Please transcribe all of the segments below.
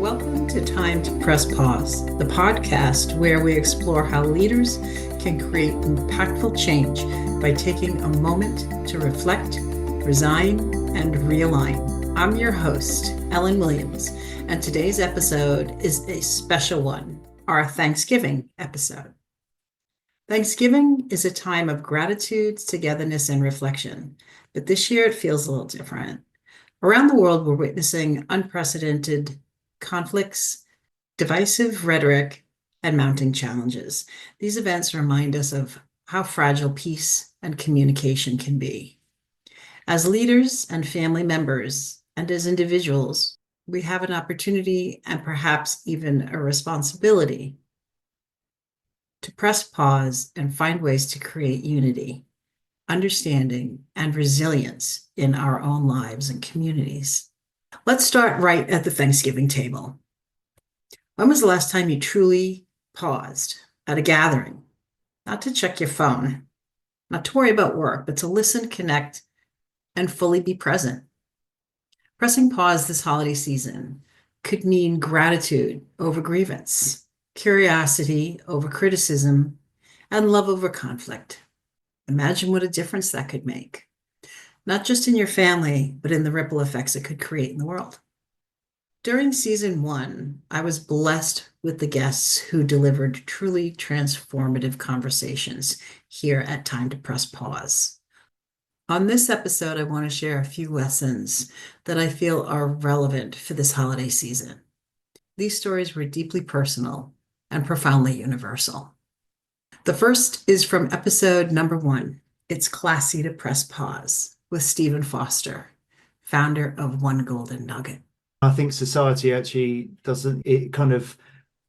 Welcome to Time to Press Pause, the podcast where we explore how leaders can create impactful change by taking a moment to reflect, resign, and realign. I'm your host, Ellen Williams, and today's episode is a special one, our Thanksgiving episode. Thanksgiving is a time of gratitude, togetherness, and reflection, but this year it feels a little different. Around the world, we're witnessing unprecedented conflicts, divisive rhetoric, and mounting challenges. These events remind us of how fragile peace and communication can be. As leaders and family members, and as individuals, we have an opportunity and perhaps even a responsibility to press pause and find ways to create unity, understanding, and resilience in our own lives and communities. Let's start right at the Thanksgiving table. When was the last time you truly paused at a gathering? Not to check your phone, not to worry about work, but to listen, connect, and fully be present. Pressing pause this holiday season could mean gratitude over grievance, curiosity over criticism, and love over conflict. Imagine what a difference that could make, not just in your family, but in the ripple effects it could create in the world. During season 1, I was blessed with the guests who delivered truly transformative conversations here at Time to Press Pause. On this episode, I want to share a few lessons that I feel are relevant for this holiday season. These stories were deeply personal and profoundly universal. The first is from episode number 1. It's classy to press pause with Stephen Foster, founder of One Golden Nugget. I think society actually doesn't, it kind of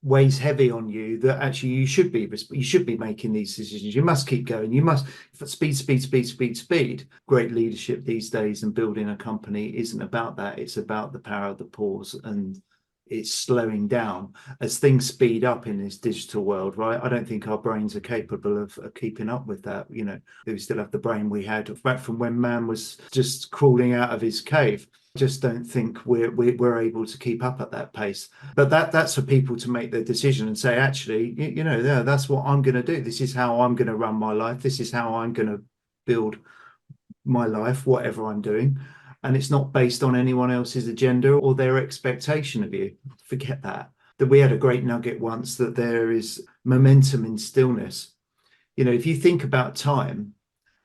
weighs heavy on you that actually you should be making these decisions. You must keep going. You must speed. Great leadership these days and building a company isn't about that. It's about the power of the pause, and it's slowing down as things speed up in this digital world, right? I don't think our brains are capable of keeping up with that. You know, we still have the brain we had back from when man was just crawling out of his cave. Just don't think we're able to keep up at that pace. But that's for people to make their decision and say, actually, yeah, that's what I'm going to do. This is how I'm going to run my life. This is how I'm going to build my life, whatever I'm doing. And it's not based on anyone else's agenda or their expectation of you. Forget that. That we had a great nugget once that there is momentum in stillness. You know, if you think about time,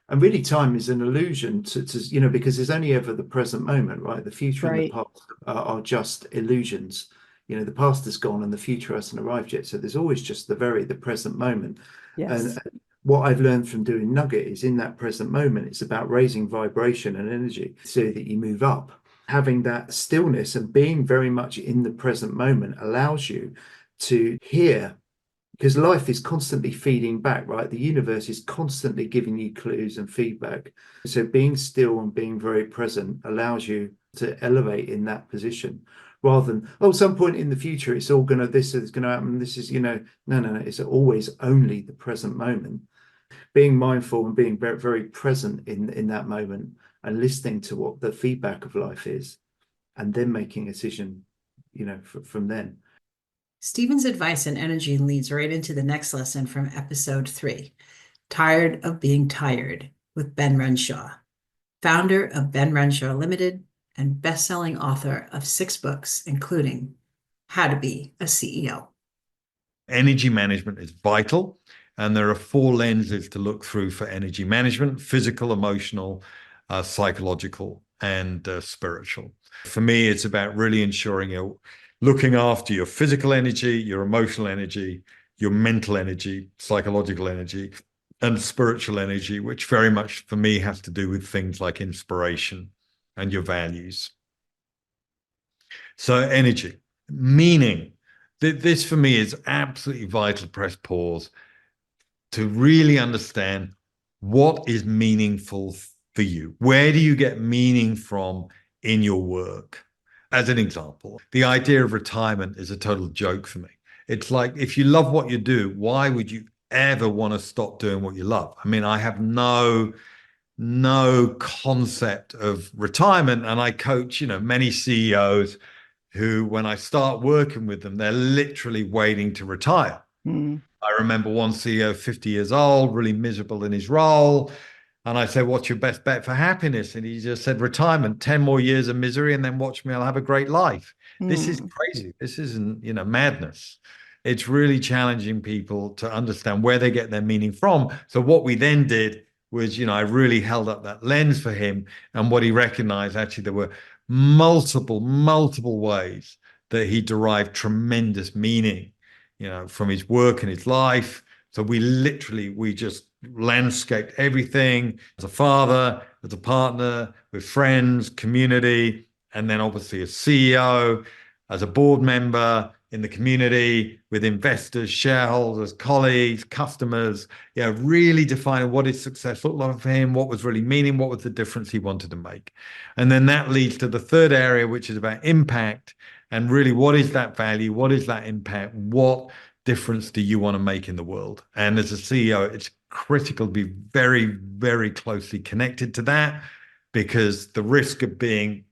and really time is an illusion to because there's only ever the present moment, right? The future and the past are just illusions. You know, the past is gone and the future hasn't arrived yet. So there's always just the present moment. Yes. And what I've learned from doing Nugget is in that present moment, it's about raising vibration and energy so that you move up. Having that stillness and being very much in the present moment allows you to hear, because life is constantly feeding back, right? The universe is constantly giving you clues and feedback. So being still and being very present allows you to elevate in that position rather than, some point in the future, it's all this is going to happen. This is, no. It's always only the present moment. Being mindful and being very, very present in that moment and listening to what the feedback of life is and then making a decision, from then. Stephen's advice and energy leads right into the next lesson from episode 3, Tired of Being Tired with Ben Renshaw, founder of Ben Renshaw Limited and best-selling author of 6 books, including How to Be a CEO. Energy management is vital, and there are 4 lenses to look through for energy management: physical, emotional, psychological, and spiritual. For me, it's about really ensuring you're looking after your physical energy, your emotional energy, your mental energy, psychological energy, and spiritual energy, which very much for me has to do with things like inspiration and your values. So energy, meaning, this for me is absolutely vital. Press pause to really understand what is meaningful for you. Where do you get meaning from in your work? As an example, the idea of retirement is a total joke for me. It's like, if you love what you do, why would you ever want to stop doing what you love? I mean, I have no concept of retirement, and I coach, many CEOs who, when I start working with them, they're literally waiting to retire. I remember one CEO, 50 years old, really miserable in his role. And I said, what's your best bet for happiness? And he just said, retirement, 10 more years of misery, and then watch me, I'll have a great life. This is crazy. This isn't, madness. It's really challenging people to understand where they get their meaning from. So what we then did was, I really held up that lens for him. And what he recognized, actually, there were multiple ways that he derived tremendous meaning, from his work and his life. So we just landscaped everything as a father, as a partner, with friends, community, and then obviously as CEO, as a board member in the community, with investors, shareholders, colleagues, customers, really defining what is success looked like for him, what was really meaning, what was the difference he wanted to make. And then that leads to the third area, which is about impact. And really, what is that value? What is that impact? What difference do you want to make in the world? And as a CEO, it's critical to be very, very closely connected to that, because the risk of being,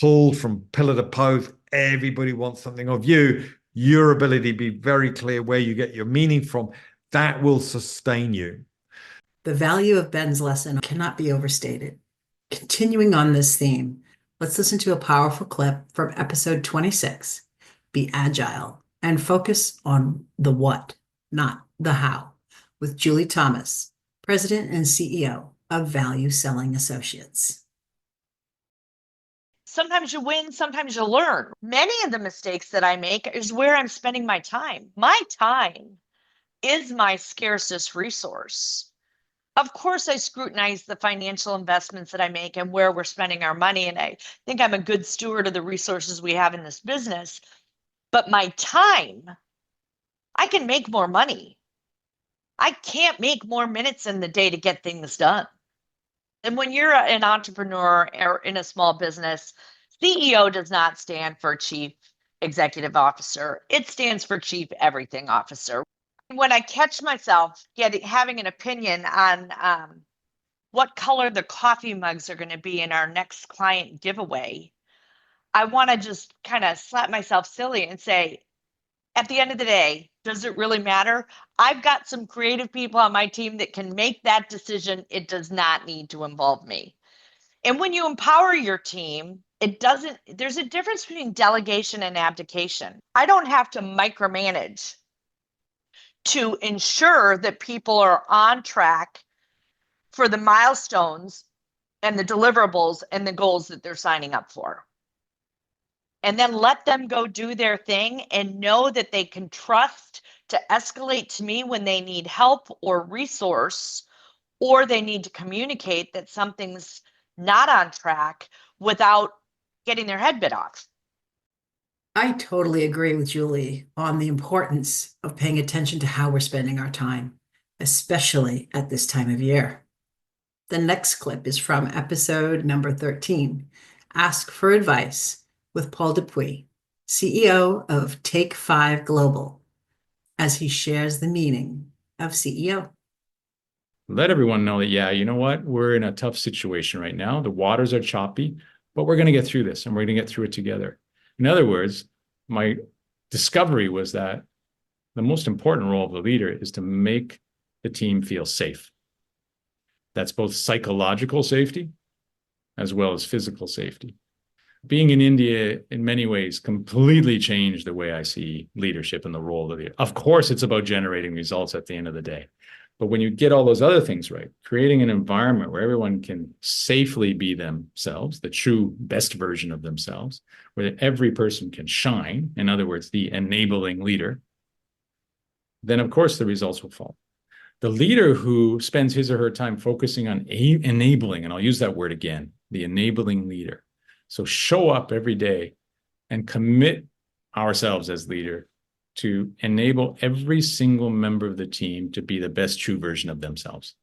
pulled from pillar to post, everybody wants something of you. Your ability to be very clear where you get your meaning from, that will sustain you. The value of Ben's lesson cannot be overstated. Continuing on this theme, let's listen to a powerful clip from episode 26, Be Agile, and focus on the what, not the how, with Julie Thomas, President and CEO of Value Selling Associates. Sometimes you win, sometimes you learn. Many of the mistakes that I make is where I'm spending my time. My time is my scarcest resource. Of course, I scrutinize the financial investments that I make and where we're spending our money. And I think I'm a good steward of the resources we have in this business. But my time, I can make more money. I can't make more minutes in the day to get things done. And when you're an entrepreneur or in a small business, CEO does not stand for Chief Executive Officer. It stands for Chief Everything Officer. When I catch myself having an opinion on what color the coffee mugs are going to be in our next client giveaway, I want to just kind of slap myself silly and say, at the end of the day, does it really matter? I've got some creative people on my team that can make that decision. It does not need to involve me. And when you empower your team, there's a difference between delegation and abdication. I don't have to micromanage to ensure that people are on track for the milestones and the deliverables and the goals that they're signing up for. And then let them go do their thing and know that they can trust to escalate to me when they need help or resource, or they need to communicate that something's not on track without getting their head bit off. I totally agree with Julie on the importance of paying attention to how we're spending our time, especially at this time of year. The next clip is from episode number 13, Ask for Advice, with Paul Dupuis, CEO of Take 5 Global, as he shares the meaning of CEO. Let everyone know that, you know what? We're in a tough situation right now. The waters are choppy, but we're going to get through this, and we're going to get through it together. In other words, my discovery was that the most important role of the leader is to make the team feel safe. That's both psychological safety as well as physical safety. Being in India, in many ways, completely changed the way I see leadership and the role of the leader. Of course, it's about generating results at the end of the day. But when you get all those other things right, creating an environment where everyone can safely be themselves, the true best version of themselves, where every person can shine, in other words, the enabling leader, then of course the results will follow. The leader who spends his or her time focusing on enabling, and I'll use that word again, the enabling leader. So show up every day and commit ourselves as leader to enable every single member of the team to be the best true version of themselves.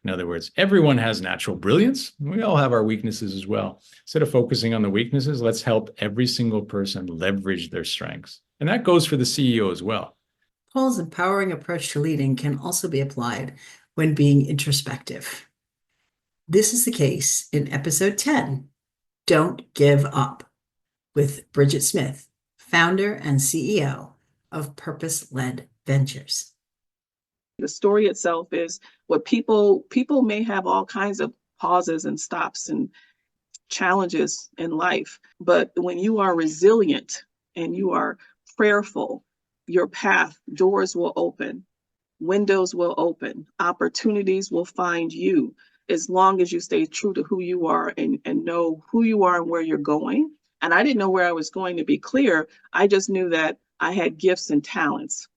In other words, everyone has natural brilliance. We all have our weaknesses as well. Instead of focusing on the weaknesses, let's help every single person leverage their strengths. And that goes for the CEO as well. Paul's empowering approach to leading can also be applied when being introspective. This is the case in episode 10, Don't Give Up, with Bridget Smith, founder and CEO of Purpose Led Ventures. The story itself is what people may have all kinds of pauses and stops and challenges in life, but when you are resilient and you are prayerful, your path, doors will open, windows will open, opportunities will find you, as long as you stay true to who you are and know who you are and where you're going. And I didn't know where I was going, to be clear. I just knew that I had gifts and talents.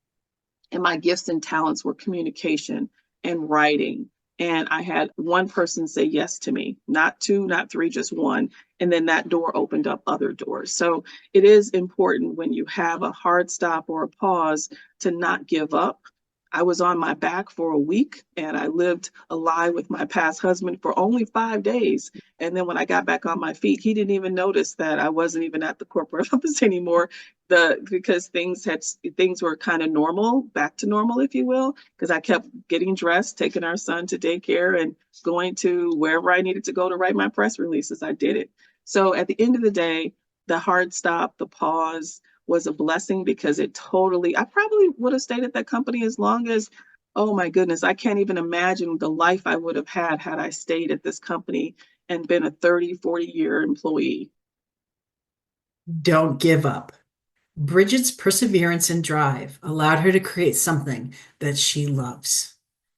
And my gifts and talents were communication and writing. And I had one person say yes to me, not two, not three, just one. And then that door opened up other doors. So it is important when you have a hard stop or a pause to not give up. I was on my back for a week and I lived a lie with my past husband for only 5 days. And then when I got back on my feet, he didn't even notice that I wasn't even at the corporate office anymore. Because things were kind of normal, back to normal, if you will, because I kept getting dressed, taking our son to daycare and going to wherever I needed to go to write my press releases. I did it. So at the end of the day, the hard stop, the pause was a blessing, because I probably would have stayed at that company as long as, oh my goodness, I can't even imagine the life I would have had I stayed at this company and been a 30, 40-year employee. Don't give up. Bridget's perseverance and drive allowed her to create something that she loves.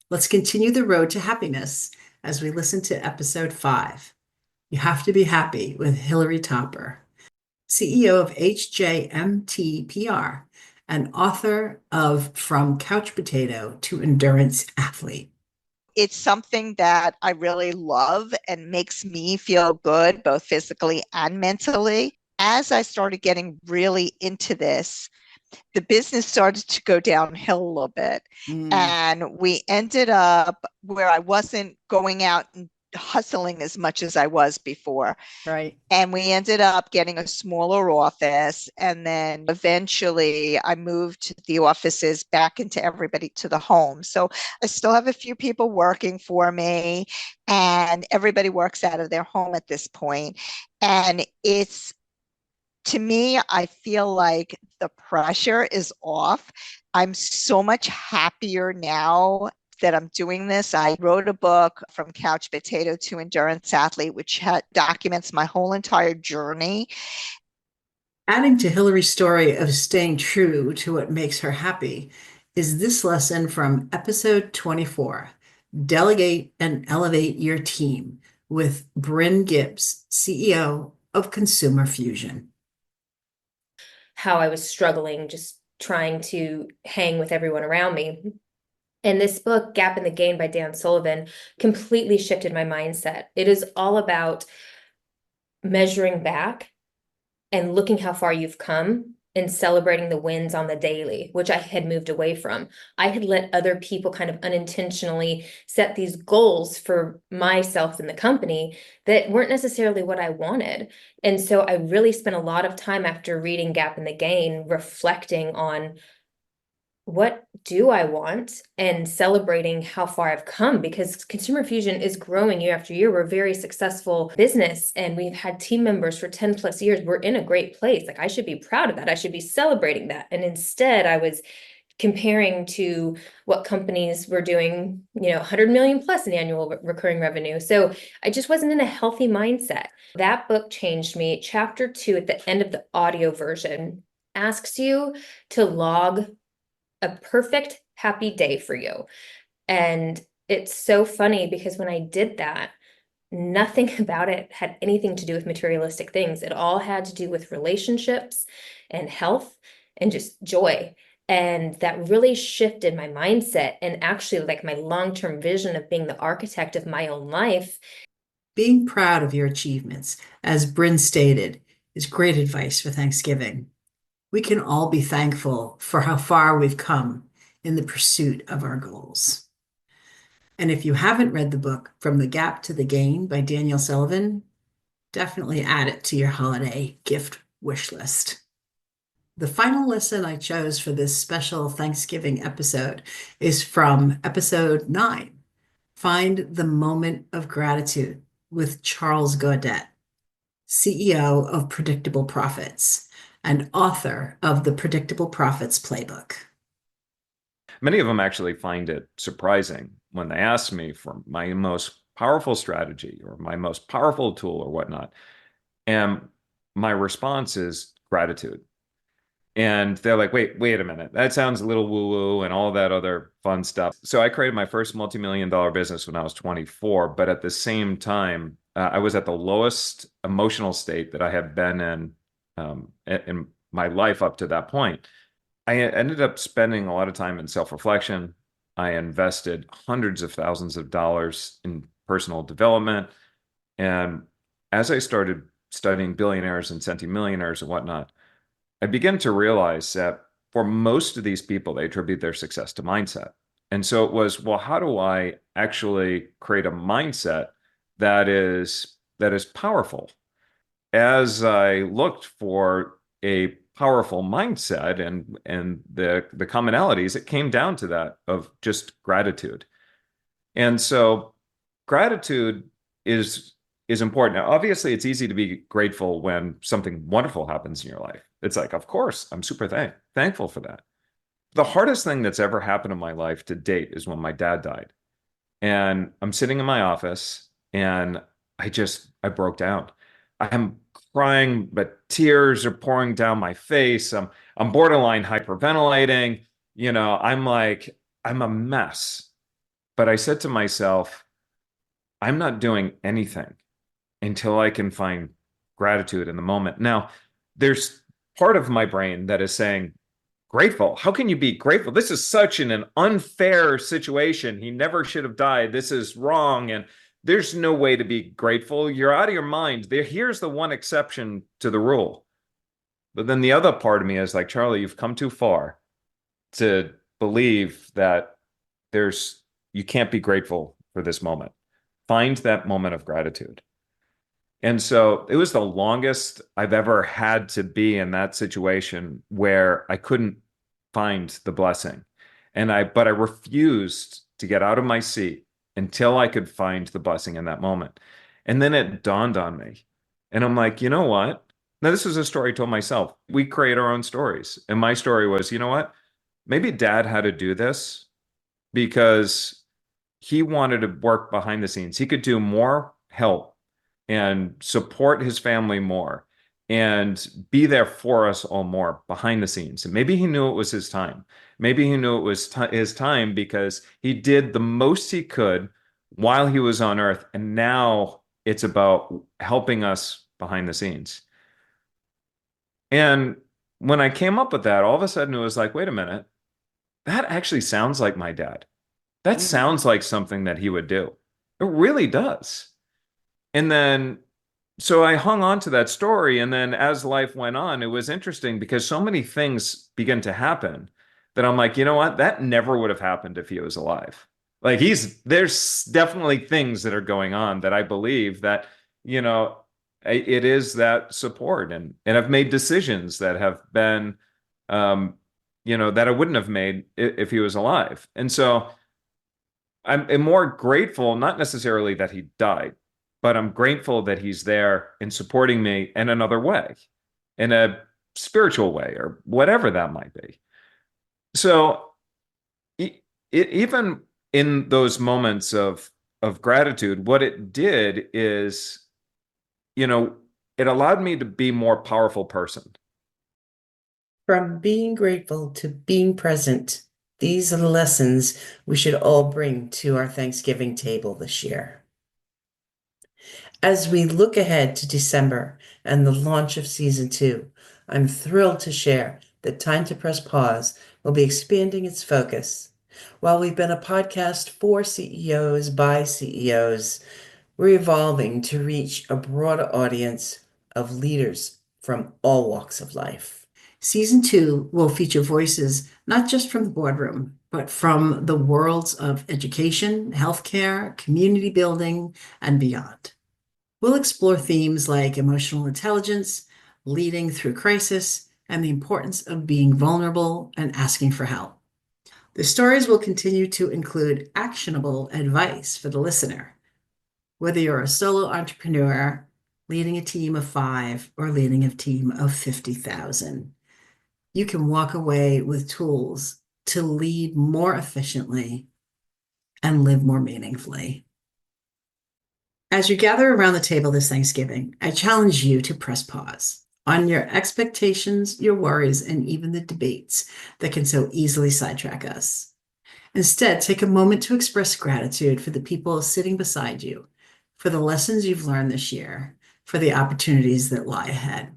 Let's continue the road to happiness as we listen to episode 5. You Have to Be Happy with Hillary Topper, CEO of HJMT PR and author of From Couch Potato to Endurance Athlete. It's something that I really love and makes me feel good, both physically and mentally. As I started getting really into this, the business started to go downhill a little bit. And we ended up where I wasn't going out and hustling as much as I was before. Right. And we ended up getting a smaller office. And then eventually I moved the offices back into everybody to the home. So I still have a few people working for me, and everybody works out of their home at this point. And to me, I feel like the pressure is off. I'm so much happier now that I'm doing this. I wrote a book, From Couch Potato to Endurance Athlete, which documents my whole entire journey. Adding to Hillary's story of staying true to what makes her happy is this lesson from episode 24, Delegate and Elevate Your Team, with Bryn Gibbs, CEO of Consumer Fusion. How I was struggling, just trying to hang with everyone around me. And this book, Gap in the Gain by Dan Sullivan, completely shifted my mindset. It is all about measuring back and looking how far you've come and celebrating the wins on the daily, which I had moved away from. I had let other people kind of unintentionally set these goals for myself and the company that weren't necessarily what I wanted. And so I really spent a lot of time after reading Gap in the Gain reflecting on, what do I want, and celebrating how far I've come, because Consumer Fusion is growing year after year. We're a very successful business and we've had team members for 10 plus years. We're in a great place. Like, I should be proud of that. I should be celebrating that. And instead I was comparing to what companies were doing, 100 million plus in annual recurring revenue. So I just wasn't in a healthy mindset. That book changed me. Chapter 2 at the end of the audio version asks you to log a perfect happy day for you. And it's so funny because when I did that, nothing about it had anything to do with materialistic things. It all had to do with relationships and health and just joy. And that really shifted my mindset and actually like my long-term vision of being the architect of my own life. Being proud of your achievements, as Bryn stated, is great advice for Thanksgiving. We can all be thankful for how far we've come in the pursuit of our goals. And if you haven't read the book From the Gap to the Gain by Daniel Sullivan, definitely add it to your holiday gift wish list. The final lesson I chose for this special Thanksgiving episode is from episode 9, Find the Moment of Gratitude, with Charles Gaudet, CEO of Predictable Profits, and author of The Predictable Profits Playbook. Many of them actually find it surprising when they ask me for my most powerful strategy or my most powerful tool or whatnot. And my response is gratitude. And they're like, wait a minute. That sounds a little woo-woo and all that other fun stuff. So I created my first multi-million-dollar business when I was 24. But at the same time, I was at the lowest emotional state that I had been in my life up to that point. I ended up spending a lot of time in self-reflection. I invested hundreds of thousands of dollars in personal development. And as I started studying billionaires and centimillionaires and whatnot, I began to realize that for most of these people, they attribute their success to mindset. And so it was, well, how do I actually create a mindset that is powerful? As I looked for a powerful mindset and the commonalities, it came down to that of just gratitude. And so gratitude is important. Now, obviously, it's easy to be grateful when something wonderful happens in your life. It's like, of course, I'm super thankful for that. The hardest thing that's ever happened in my life to date is when my dad died. And I'm sitting in my office and I broke down. I'm crying, but tears are pouring down my face. I'm borderline hyperventilating. I'm a mess. But I said to myself, I'm not doing anything until I can find gratitude in the moment. Now, there's part of my brain that is saying, grateful? How can you be grateful? This is such an unfair situation. He never should have died. This is wrong. And there's no way to be grateful. You're out of your mind. Here's the one exception to the rule. But then the other part of me is like, Charlie, you've come too far to believe that you can't be grateful for this moment. Find that moment of gratitude. And so it was the longest I've ever had to be in that situation where I couldn't find the blessing. But I refused to get out of my seat until I could find the blessing in that moment. And then it dawned on me. And I'm like, you know what? Now, this is a story I told myself. We create our own stories. And my story was, you know what? Maybe Dad had to do this because he wanted to work behind the scenes. He could do more help and support his family more and be there for us all more behind the scenes. And maybe he knew it was his time. Maybe he knew it was his time because he did the most he could while he was on Earth. And now it's about helping us behind the scenes. And when I came up with that, all of a sudden it was like, wait a minute, that actually sounds like my dad. That sounds like something that he would do. It really does. And then, so I hung on to that story. And then as life went on, it was interesting because so many things began to happen that I'm like, you know what? That never would have happened if he was alive. Like there's definitely things that are going on that I believe that, it is that support. And I've made decisions that have been, that I wouldn't have made if he was alive. And so I'm more grateful, not necessarily that he died, but I'm grateful that he's there and supporting me in another way, in a spiritual way, or whatever that might be. So even in those moments of gratitude, what it did is, it allowed me to be a more powerful person. From being grateful to being present, these are the lessons we should all bring to our Thanksgiving table this year. As we look ahead to December and the launch of season 2, I'm thrilled to share that Time to Press Pause will be expanding its focus. While we've been a podcast for CEOs by CEOs, we're evolving to reach a broader audience of leaders from all walks of life. Season 2 will feature voices not just from the boardroom, but from the worlds of education, healthcare, community building, and beyond. We'll explore themes like emotional intelligence, leading through crisis, and the importance of being vulnerable and asking for help. The stories will continue to include actionable advice for the listener. Whether you're a solo entrepreneur, leading a team of 5 or leading a team of 50,000. You can walk away with tools to lead more efficiently and live more meaningfully. As you gather around the table this Thanksgiving, I challenge you to press pause on your expectations, your worries, and even the debates that can so easily sidetrack us. Instead, take a moment to express gratitude for the people sitting beside you, for the lessons you've learned this year, for the opportunities that lie ahead.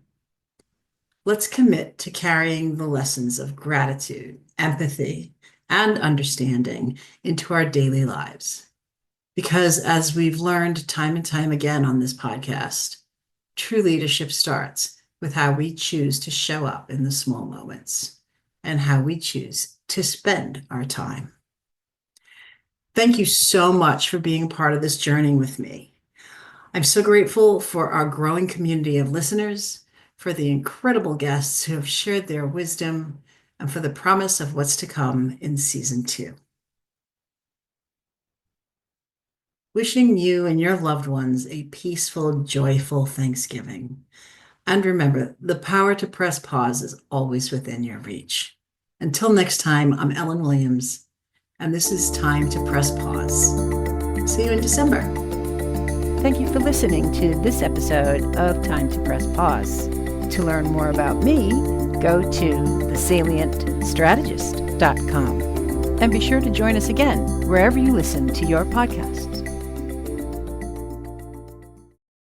Let's commit to carrying the lessons of gratitude, empathy, and understanding into our daily lives. Because as we've learned time and time again on this podcast, true leadership starts with how we choose to show up in the small moments and how we choose to spend our time. Thank you so much for being a part of this journey with me. I'm so grateful for our growing community of listeners, for the incredible guests who have shared their wisdom, and for the promise of what's to come in season 2. Wishing you and your loved ones a peaceful, joyful Thanksgiving. And remember, the power to press pause is always within your reach. Until next time, I'm Ellen Williams, and this is Time to Press Pause. See you in December. Thank you for listening to this episode of Time to Press Pause. To learn more about me, go to thesalientstrategist.com. And be sure to join us again wherever you listen to your podcasts.